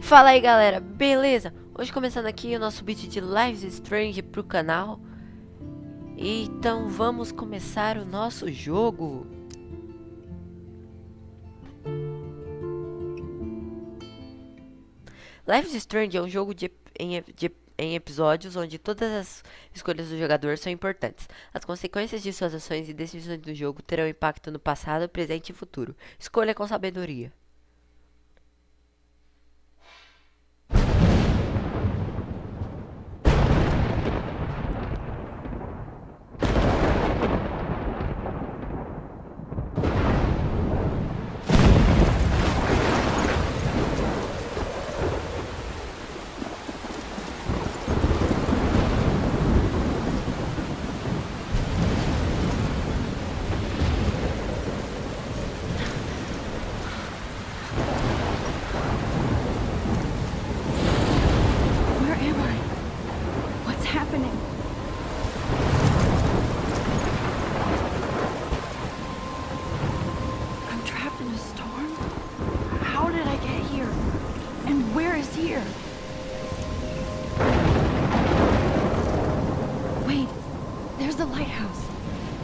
Fala aí galera, beleza? Hoje começando aqui o nosso vídeo de Lives Strange pro canal. Então vamos começar o nosso jogo. Lives Strange é um jogo em episódios onde todas as escolhas do jogador são importantes. As consequências de suas ações e decisões do jogo terão impacto no passado, presente e futuro. Escolha com sabedoria.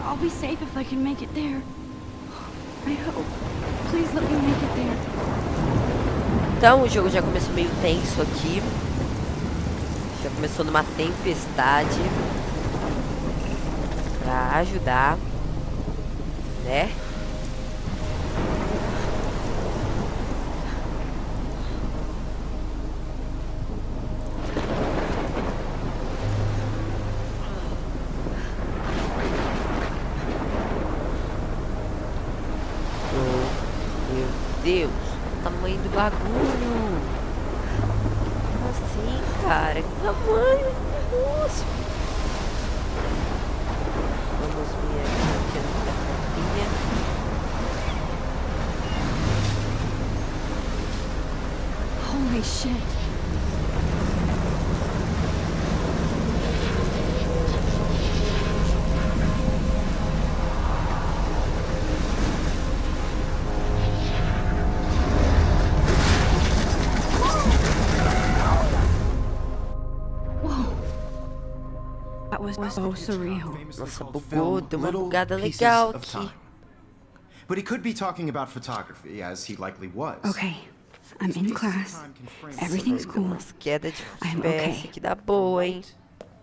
I'll be safe if I can make it there. I hope. Please let me make it there. Então o jogo já começou meio tenso aqui. Já começou numa tempestade. Pra ajudar, né? Deus, o tamanho do bagulho. Como assim, cara? Que tamanho do negócio. Vamos vir aqui na capinha. Holy shit. Was so surreal. Nossa, bugou, deu uma bugada legal aqui. But he could be talking about photography, as he likely was. Okay, I'm in class. Everything's cool. Umas quedas de FPS que dá boa, hein?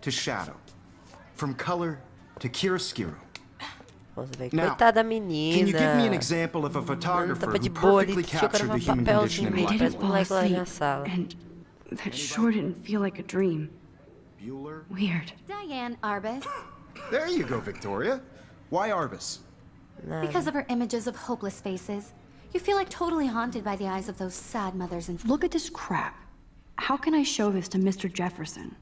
To shadow, from color to chiaroscuro. Nossa, velho, coitada da menina. Can you give me an example of a photographer who perfectly captured the human condition in I life? didn't fall asleep, and that sure didn't feel like a dream. Bueller? Weird. Diane Arbus. There you go, Victoria. Why Arbus? Because of her images of hopeless faces. You feel like totally haunted by the eyes of those sad mothers and... Look at this crap. How can I show this to Mr. Jefferson?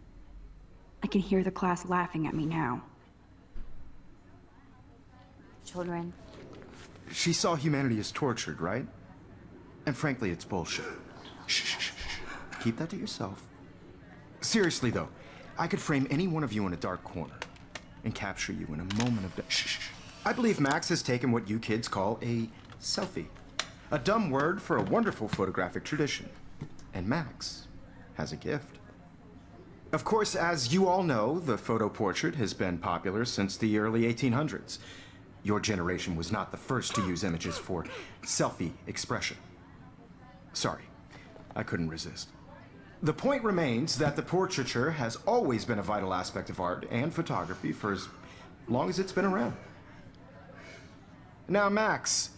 I can hear the class laughing at me now. children. She saw humanity as tortured, right? And frankly, it's bullshit. Shh, shh, shh. Keep that to yourself. Seriously, though, I could frame any one of you in a dark corner and capture you in a moment of... Shh, shh, shh. I believe Max has taken what you kids call a selfie. A dumb word for a wonderful photographic tradition. And Max has a gift. Of course, as you all know, the photo portrait has been popular since the early 1800s. Your generation was not the first to use images for selfie expression. Sorry, I couldn't resist. The point remains that the portraiture has always been a vital aspect of art and photography for as long as it's been around. Now, Max,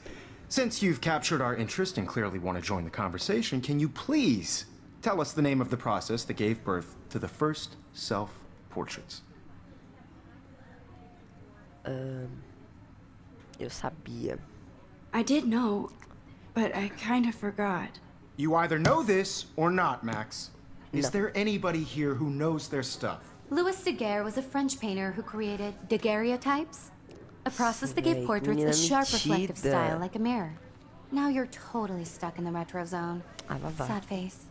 since you've captured our interest and clearly want to join the conversation, can you please tell us the name of the process that gave birth to the first self-portraits? Eu sabia. I did know, but I kind of forgot. You either know this or not, Max. Is No. there anybody here who knows their stuff? Louis Daguerre was a French painter who created daguerreotypes, a process that gave Véi, portraits a menina sharp reflective metida. style like a mirror. Now you're totally stuck in the retro zone. Ah, vá, vá. Sad face.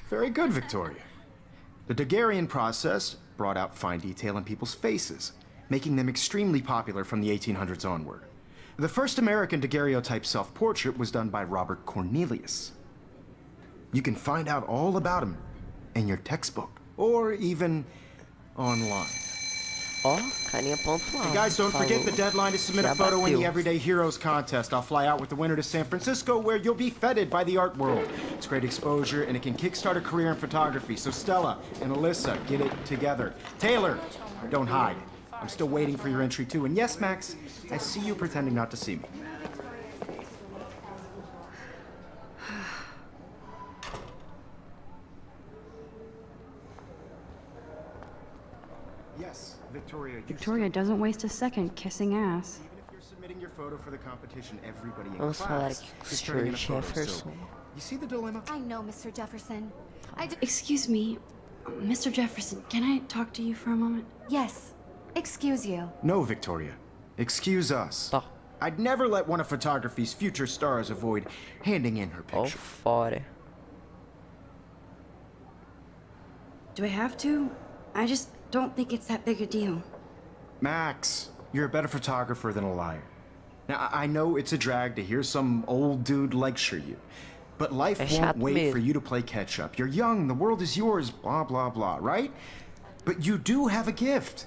Very good, Victoria. The Daguerrean process brought out fine detail in people's faces, making them extremely popular from the 1800s onward. The first American daguerreotype self-portrait was done by Robert Cornelius. You can find out all about him in your textbook, or even online. Ó, carinha pontual. Hey guys, don't forget the deadline to submit Já a photo in bateu. the Everyday Heroes contest. I'll fly out with the winner to San Francisco, where you'll be feted by the art world. It's great exposure, and it can kickstart a career in photography. So Stella and Alyssa, get it together. Taylor, don't hide. I'm still waiting for your entry too. And yes, Max, I see you pretending not to see me. Yes, Victoria. you Victoria doesn't waste a second kissing ass. Even if you're submitting your photo for the competition, everybody in Vamos falar class aqui com o is turning in a Sr. photo. So, Jefferson. you see the dilemma? I know, Mr. Jefferson. Excuse me, Mr. Jefferson, can I talk to you for a moment? Yes. Excuse you. No, Victoria. Excuse us. Tá. I'd never let one of photography's future stars avoid handing in her Ó, picture. fora. Do I have to? I just don't think it's that big a deal. Max, you're a better photographer than a liar. Now, I know it's a drag to hear some old dude lecture you, but life É won't chato wait mesmo. for you to play catch up. You're young, the world is yours, blah, blah, blah, right? But you do have a gift.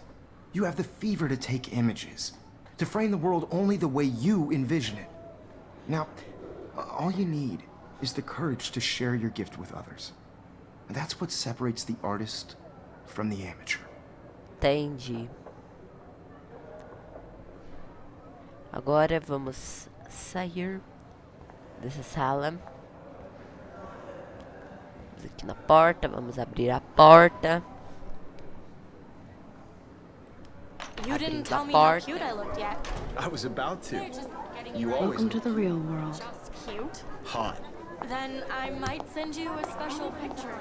You have the fever to take images, to frame the world only the way you envision it. Now, all you need is the courage to share your gift with others. And that's what separates the artist from the amateur. Entendi. Agora vamos sair dessa sala. Vamos aqui na porta, vamos abrir a porta. You didn't Abrimos tell a me how porta. cute I looked yet. I was about to. You always Welcome to the real world. Just cute. hot. Then I might send you a special picture.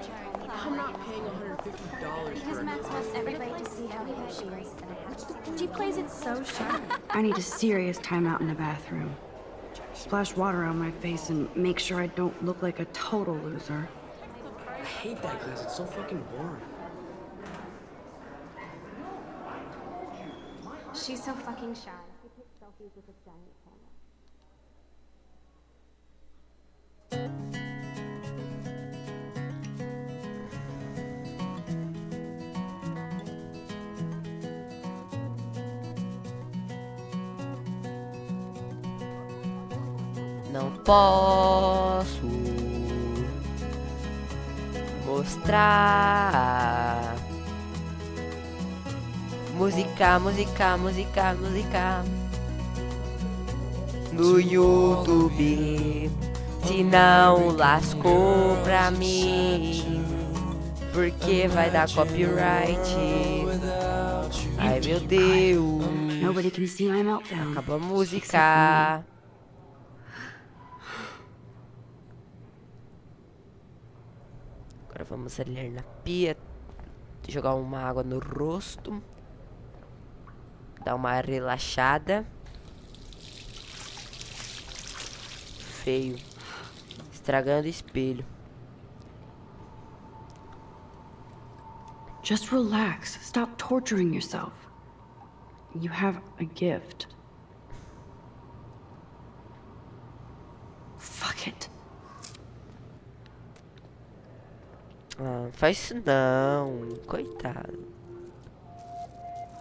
I'm not paying $150 for a Max wants everybody to see how cute she is. She plays it so sharp. I need a serious timeout in the bathroom. Splash water on my face and make sure I don't look like a total loser. I hate that class. It's so fucking boring. She's so fucking shy. Não posso mostrar. Música, música, música, música no YouTube. Se não lascou pra mim, porque vai dar copyright. Ai meu Deus, Nobody can see my meltdown. acabou a música. Agora vamos ali na pia, jogar uma água no rosto, dar uma relaxada. Feio, estragando o espelho. Just relax. Stop torturing yourself. You have a gift. Fuck it. Ah, faz isso não, coitado.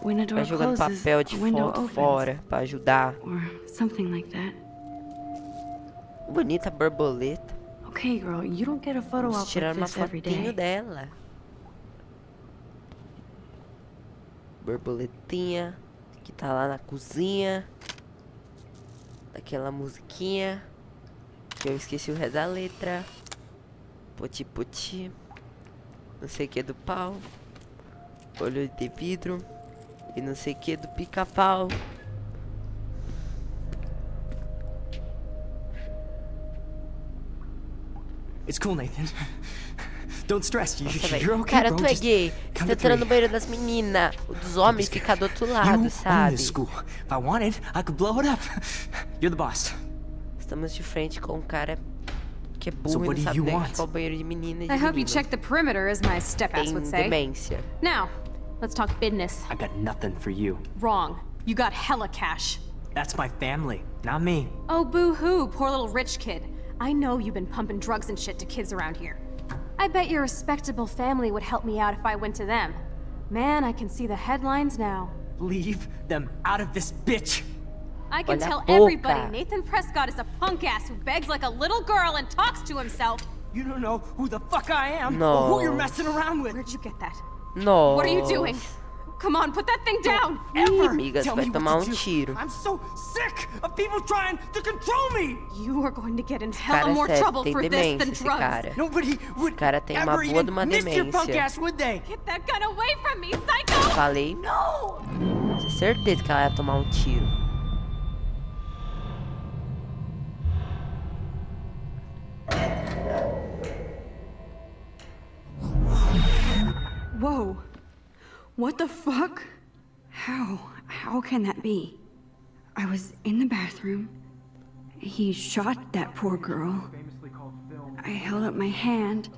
When a door Vai jogando closes, papel de a window foto opens. fora pra ajudar. Or something like that. Bonita borboleta. Okay, girl, you don't get a photo Vamos op tirar like uma this every fotinho day. dela. Borboletinha que tá lá na cozinha. Daquela musiquinha que eu esqueci o resto da letra. Poti poti. Não sei o que do pau. Olho de vidro. E não sei o que do pica-pau. It's cool, Nathan. Don't stress. Nossa, You're velho. okay, Cara, bro. tu é Just gay. Você count tá to entrando no three. banheiro das meninas. O dos homens fica do outro You lado, own sabe? this school. If I wanted, I could blow it up. You're the boss. Estamos de frente com um cara que é So burro e what não do sabe you nem want? onde é o banheiro de menina e de I hope you menino. check the perimeter, as my step-ass Tem would say. demência. Now, let's talk business. I got nothing for you. Wrong. You got hella cash. That's my family, not me. Oh, boo-hoo, poor little rich kid. I know you've been pumping drugs and shit to kids around here. I bet your respectable family would help me out if I went to them. Man, I can see the headlines now. Leave them out of this, bitch! I can Olha a tell boca. everybody Nathan Prescott is a punk ass who begs like a little girl and talks to himself. You don't know who the fuck I am No. or who you're messing around with. Where'd you get that? Nossa. What are you doing? Come on, put that thing down! Ever amiga, tell você vai me what tomar to do. tiro. I'm so sick of people trying to control me. You are going to get in Cara, hella more sério, trouble tem for this demência than esse drugs. cara. Nobody would cara tem uma ever boa even de uma miss your punk demência. ass, would they? Get that gun away from me, psycho! Falei. No! Tinha certeza que ela ia tomar um tiro. Whoa. What the fuck? How can that be? I was in the bathroom. He shot that poor girl. I held up my hand.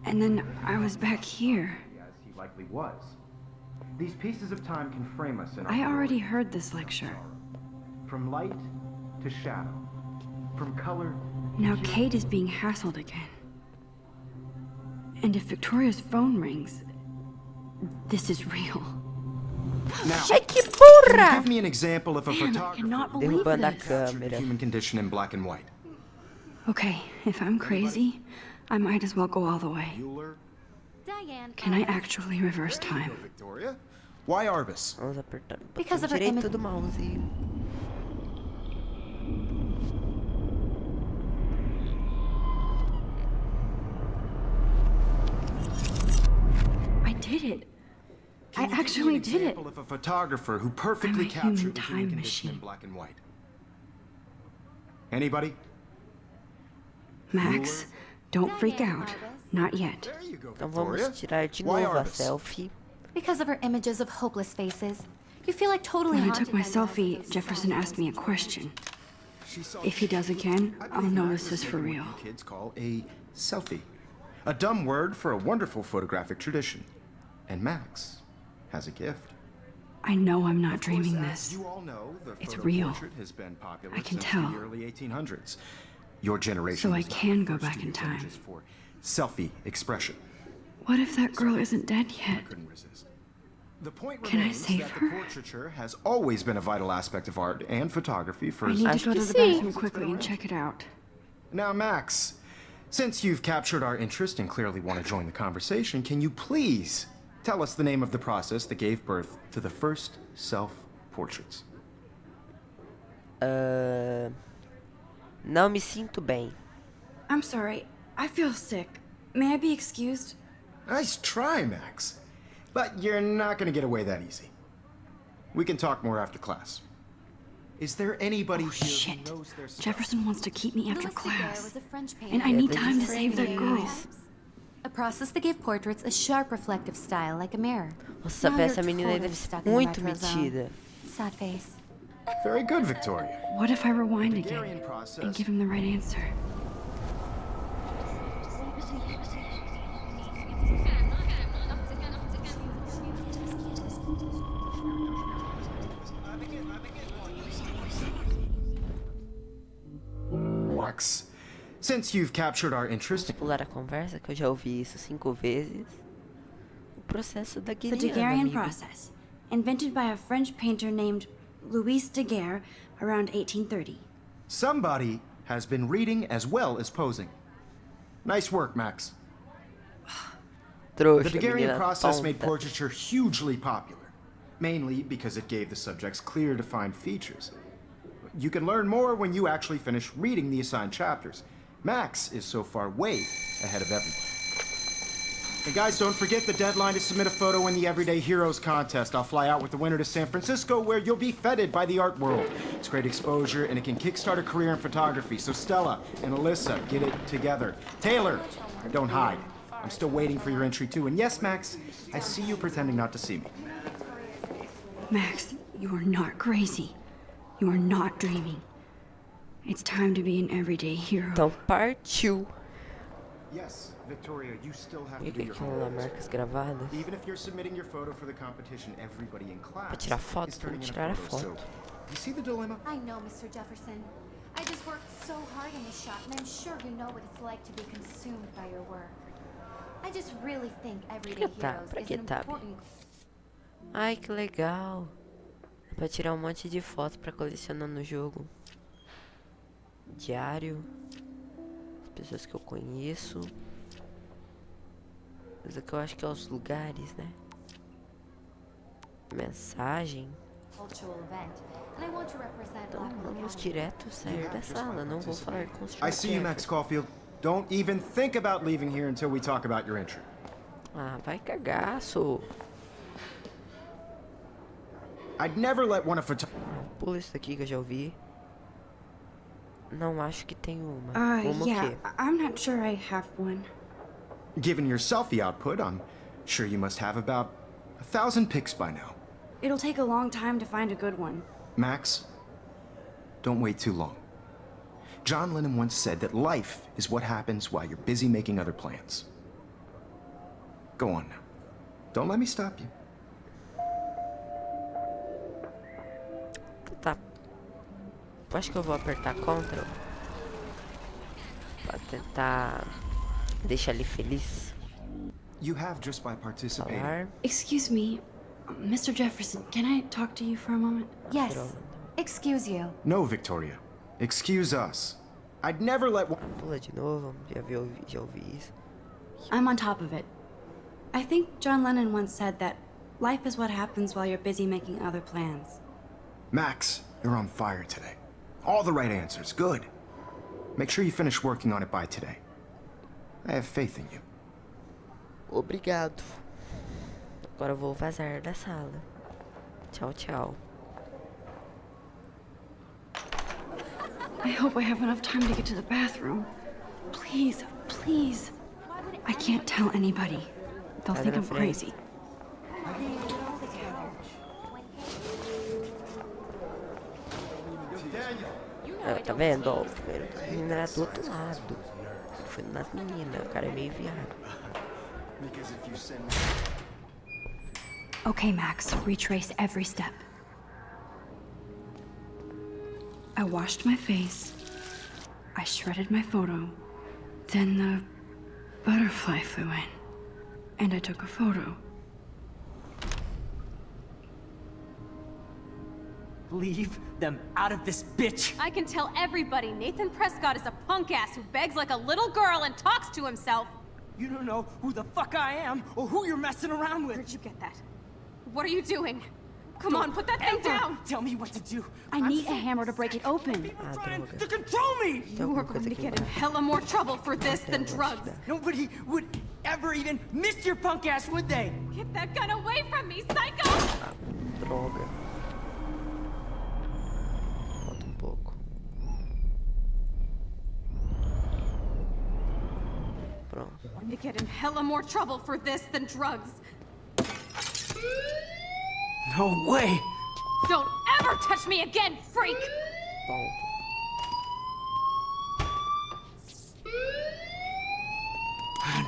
And then I was back here. As he likely was. These pieces of time can frame us in our I already glory. heard this lecture. From light to shadow. From color. Now Kate is being hassled again. And if Victoria's phone rings, this is real. Now, Ai, que can you burra! give me an example of a Damn, I photographer cannot believe Derrubando a this. captured the câmera. human condition in black and white? Okay, if I'm crazy, I might as well go all the way. Bueller? Diane. Can I actually reverse There you time? go, Victoria. Why Arbus? Vamos apertar o Because botão of her direito imi- do mouse. I did it. Can I you give me actually an did it. example of a photographer who perfectly I'm a captured human the time human condition in machine. black and white? Anybody? Max, don't freak Diane out. Arbus. Not yet. There you go, Então Victoria. vamos tirar de Why novo a Arbus? selfie. Because of her images of hopeless faces. You feel like totally When I haunted took my by the eyes of selfie, those Jefferson sad asked me a faces. question. She saw If he does again, I I'll believe know Max this was is for making real. what you kids call a selfie. A dumb word for a wonderful photographic tradition. And Max has a gift. I know I'm not Of course, dreaming as this. you all know, the It's photo real. portrait has been popular I can since tell. the early 1800s. Your generation So I was not can the go first back to in use time. images for selfie expression. What if that girl isn't dead I yet? couldn't resist. The point Can I remains save that her? the portraiture has always been a vital aspect of art and photography for I as need Acho to go que to the sim. bathroom quickly and check it out. Now, Max, since you've captured our interest and clearly want to join the conversation, can you please tell us the name of the process that gave birth to the first self-portraits? Não me sinto bem. I'm sorry. I feel sick. May I be excused? Nice try, Max. But you're not going to get away that easy. We can talk more after class. Is there anybody Oh, here shit. who knows their stuff? Jefferson wants to keep me after Louis Daguerre class. was a French painter. And I need this time to is save that girl. A process that gave portraits a sharp reflective style like a mirror. Nossa, Now essa you're menina aí totally deve ser stuck in the muito retro zone. metida. Sad face. Very good, Victoria. What if I rewind Daguerrean again process. and give him the right answer? Max, since you've captured our interest, Pular a conversa, que eu já ouvi isso 5 vezes. O processo da The Guiana, Daguerrean amiga. process, invented by a French painter named Louis Daguerre around 1830. somebody has been reading as well as posing. Nice work, Max. Trouxa, The Daguerrean menina process made tonta. portraiture hugely popular, mainly because it gave the subjects clear, defined features. You can learn more when you actually finish reading the assigned chapters. Max is so far way ahead of everyone. And guys, don't forget the deadline to submit a photo in the Everyday Heroes contest. I'll fly out with the winner to San Francisco, where you'll be feted by the art world. It's great exposure, and it can kickstart a career in photography. So Stella and Alyssa, get it together. Taylor, don't hide. I'm still waiting for your entry too. And yes, Max, I see you pretending not to see me. Max, you are not crazy. You are not dreaming. It's time to be an everyday hero. Então partiu. Yes, Victoria, you still have E to do que your aquilo lá, homework. marcas gravadas. Even if you're submitting your photo for the competition, everybody in class Pra tirar foto, is turning in vamos tirar a photo. So, foto. you see the dilemma? I know, Mr. Jefferson. I just worked so hard in this shop, and I'm sure you know what it's like to be consumed by your work. I just really think Everyday Heroes Pra is que an tab? important... Ai, que legal. Dá pra tirar um monte de foto pra colecionar no jogo. Diário. As pessoas que eu conheço. Isso aqui eu acho que é os lugares, né? Mensagem. cultural event, and I want to represent Então Latin vamos Academy. direto sair da sala. Não vou falar com os I see you, Max Caulfield. Don't even think about leaving here until we talk about your entry. Ah, vai cagaço. I'd never let one of Pula isso daqui que eu já ouvi. Não acho que tem uma. Uma o Yeah, quê? I'm not sure I have one. Given your selfie output, I'm sure you must have about 1,000 pics by now. It'll take a long time to find a good one. Max, don't wait too long. John Lennon once said that life is what happens while you're busy making other plans. Go on now. Don't let me stop you. Tá. Acho que eu vou apertar Ctrl pra tentar deixar ele feliz. You have just by participating. Falar. Excuse me, Mr. Jefferson, can I talk to you for a moment? Yes. Excuse you. No, Victoria. Excuse us. I'd never let one. Pula de novo. Já ouvi isso. I'm on top of it. I think John Lennon once said that life is what happens while you're busy making other plans. Max, you're on fire today. All the right answers. Good. Make sure you finish working on it by today. I have faith in you. Obrigado. Agora eu vou vazar da sala. Tchau, tchau. I hope I have enough time to get to the bathroom. Please, please. I can't tell anybody. They'll think I'm crazy. Tá vendo? Ó, a menina era do outro lado. Foi nas meninas. O cara é meio viado. Okay, Max, retrace every step. I washed my face. I shredded my photo. Then the butterfly flew in. And I took a photo. Leave them out of this bitch! I can tell everybody Nathan Prescott is a punk ass who begs like a little girl and talks to himself. You don't know who the fuck I am or who you're messing around with. Where'd you get that? What are you doing? Come on, put that thing Ever down! tell me what to do. I need a hammer to break it open. People Ah, trying droga. to control me! You are going to get in hella more trouble for this than drugs. Nobody would ever even miss your punk ass, would they? Get that gun away from me, psycho! Droga. Falta pouco. Pronto. Going to get in hella more trouble for this than drugs. No way! Don't ever touch me again, freak! Pronto.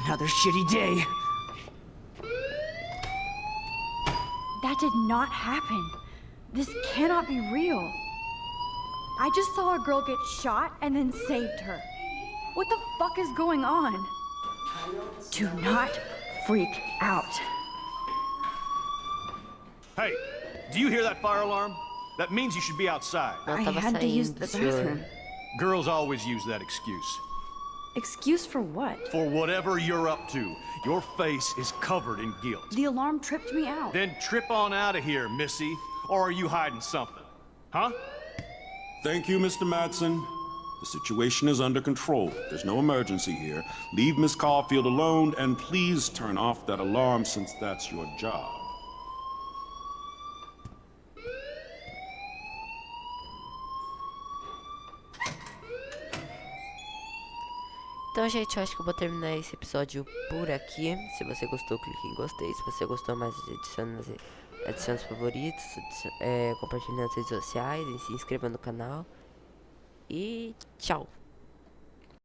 Another shitty day. That did not happen. This cannot be real. I just saw a girl get shot and then saved her. What the fuck is going on? Do not freak out. Hey, do you hear that fire alarm? That means you should be outside. Não I tava had to use saindo, the senhor. bathroom. Girls always use that excuse. Excuse for what? For whatever you're up to, your face is covered in guilt. The alarm tripped me out. Then trip on out of here, Missy. Or are you hiding something? Huh? Thank you, Mr. Madsen. The situation is under control. There's no emergency here. Leave Miss Caulfield alone, and please turn off that alarm since that's your job. Então, gente, eu acho que eu vou terminar esse episódio por aqui. Se você gostou, clique em gostei. Se você gostou mais, adicione os favoritos, compartilhe nas redes sociais e se inscreva no canal. E tchau!